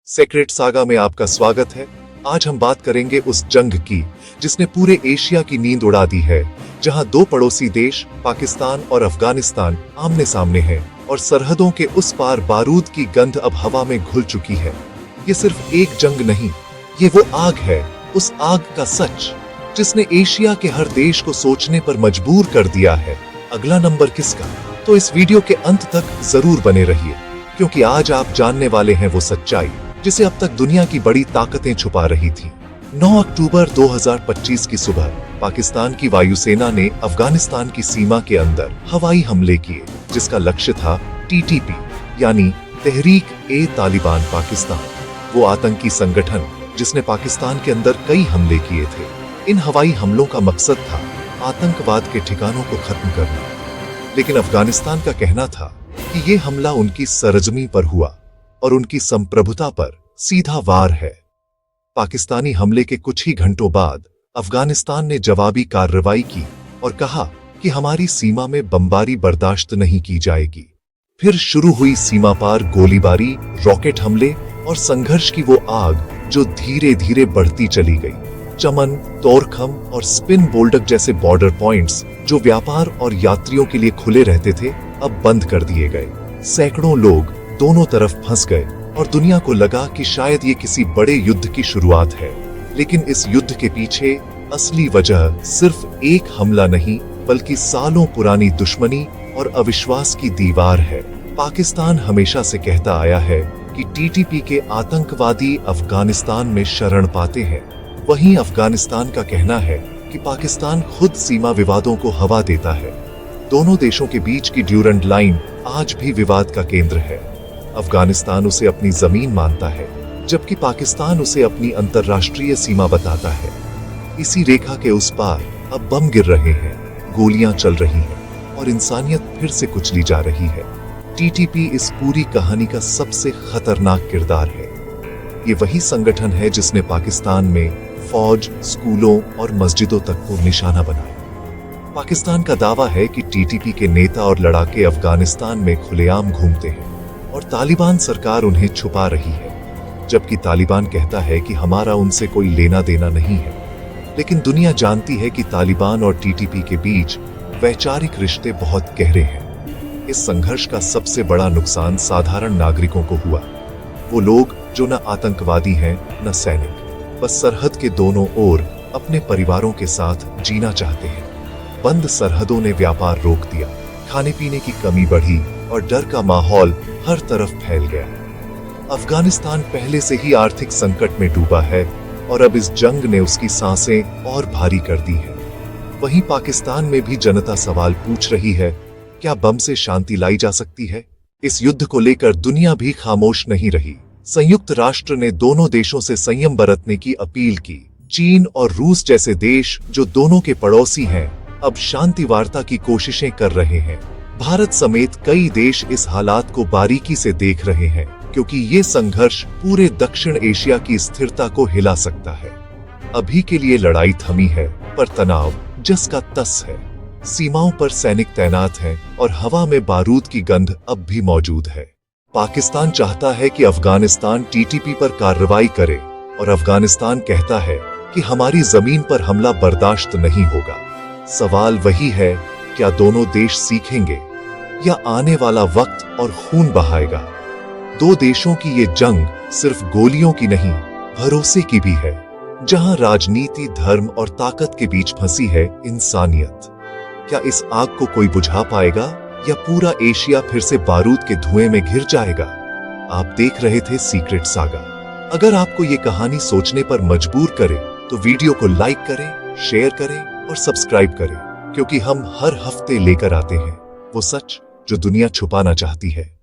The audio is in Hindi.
सीक्रेट सागा में आपका स्वागत है। आज हम बात करेंगे उस जंग की जिसने पूरे एशिया की नींद उड़ा दी है, जहां दो पड़ोसी देश पाकिस्तान और अफगानिस्तान आमने सामने हैं और सरहदों के उस पार बारूद की गंध अब हवा में घुल चुकी है। ये सिर्फ एक जंग नहीं, ये वो आग है, उस आग का सच जिसने एशिया के हर देश को सोचने पर मजबूर कर दिया है। अगला नंबर किसका? तो इस वीडियो के अंत तक जरूर बने रहिए, क्योंकि आज आप जानने वाले हैं वो सच्चाई जिसे अब तक दुनिया की बड़ी ताकतें छुपा रही थी। 9 अक्टूबर 2025 की सुबह पाकिस्तान की वायुसेना ने अफगानिस्तान की सीमा के अंदर हवाई हमले किए, जिसका लक्ष्य था टीटीपी यानी तहरीक-ए-तालिबान पाकिस्तान, वो आतंकी संगठन जिसने पाकिस्तान के अंदर कई हमले किए थे। इन हवाई हमलों का मकसद था आतंकवाद के ठिकानों को खत्म करना, लेकिन अफगानिस्तान का कहना था कि ये हमला उनकी सरजमी पर हुआ और उनकी संप्रभुता पर सीधा वार है। पाकिस्तानी हमले के कुछ ही घंटों बाद अफगानिस्तान ने जवाबी कार्रवाई की और कहा कि हमारी सीमा में बमबारी बर्दाश्त नहीं की जाएगी। फिर शुरू हुई सीमा पार गोलीबारी, रॉकेट हमले और संघर्ष की वो आग जो धीरे धीरे बढ़ती चली गई। चमन, तोरखम और स्पिन बोल्डक जैसे बॉर्डर पॉइंट्स जो व्यापार और यात्रियों के लिए खुले रहते थे, अब बंद कर दिए गए। सैकड़ों लोग दोनों तरफ फंस गए और दुनिया को लगा कि शायद ये किसी बड़े युद्ध की शुरुआत है। लेकिन इस युद्ध के पीछे असली वजह सिर्फ एक हमला नहीं, बल्कि सालों पुरानी दुश्मनी और अविश्वास की दीवार है। पाकिस्तान हमेशा से कहता आया है कि टीटीपी के आतंकवादी अफगानिस्तान में शरण पाते हैं। वहीं अफगानिस्तान का कहना है कि पाकिस्तान खुद सीमा विवादों को हवा देता है। दोनों देशों के बीच की ड्यूरेंट लाइन आज भी विवाद का केंद्र है। अफगानिस्तान उसे अपनी जमीन मानता है, जबकि पाकिस्तान उसे अपनी अंतर्राष्ट्रीय सीमा बताता है। इसी रेखा के उस पार अब बम गिर रहे हैं, गोलियां चल रही हैं और इंसानियत फिर से कुचली जा रही है। टीटीपी इस पूरी कहानी का सबसे खतरनाक किरदार है। ये वही संगठन है जिसने पाकिस्तान में फौज, स्कूलों और मस्जिदों तक को निशाना बनाया। पाकिस्तान का दावा है कि टीटीपी के नेता और लड़ाके अफगानिस्तान में खुलेआम घूमते हैं और तालिबान सरकार उन्हें छुपा रही है, जबकि तालिबान कहता है कि हमारा उनसे कोई लेना देना नहीं है। लेकिन दुनिया जानती है कि तालिबान और टीटीपी के बीच वैचारिक रिश्ते बहुत गहरे हैं। इस संघर्ष का सबसे बड़ा नुकसान साधारण नागरिकों को हुआ। वो लोग जो न आतंकवादी हैं न सैनिक, बस सरहद के दोनों ओर अपने परिवारों के साथ जीना चाहते हैं। बंद सरहदों ने व्यापार रोक दिया, खाने पीने की कमी बढ़ी और डर का माहौल हर तरफ फैल गया। अफगानिस्तान पहले से ही आर्थिक संकट में डूबा है और अब इस जंग ने उसकी सांसें और भारी कर दी है। वहीं पाकिस्तान में भी जनता सवाल पूछ रही है, क्या बम से शांति लाई जा सकती है? इस युद्ध को लेकर दुनिया भी खामोश नहीं रही। संयुक्त राष्ट्र ने दोनों देशों से संयम बरतने की अपील की। चीन और रूस जैसे देश जो दोनों के पड़ोसी हैं, अब शांति वार्ता की कोशिशें कर रहे हैं। भारत समेत कई देश इस हालात को बारीकी से देख रहे हैं, क्योंकि ये संघर्ष पूरे दक्षिण एशिया की स्थिरता को हिला सकता है। अभी के लिए लड़ाई थमी है, पर तनाव जस का तस है। सीमाओं पर सैनिक तैनात हैं और हवा में बारूद की गंध अब भी मौजूद है। पाकिस्तान चाहता है कि अफगानिस्तान टीटीपी पर कार्रवाई करे और अफगानिस्तान कहता है कि हमारी जमीन पर हमला बर्दाश्त नहीं होगा। सवाल वही है, क्या दोनों देश सीखेंगे या आने वाला वक्त और खून बहाएगा? दो देशों की ये जंग सिर्फ गोलियों की नहीं, भरोसे की भी है, जहां राजनीति, धर्म और ताकत के बीच फंसी है इंसानियत। क्या इस आग को कोई बुझा पाएगा या पूरा एशिया फिर से बारूद के धुएं में घिर जाएगा? आप देख रहे थे सीक्रेट सागा। अगर आपको ये कहानी सोचने पर मजबूर करे तो वीडियो को लाइक करें, शेयर करें और सब्सक्राइब करें, क्योंकि हम हर हफ्ते लेकर आते हैं वो सच जो दुनिया छुपाना चाहती है।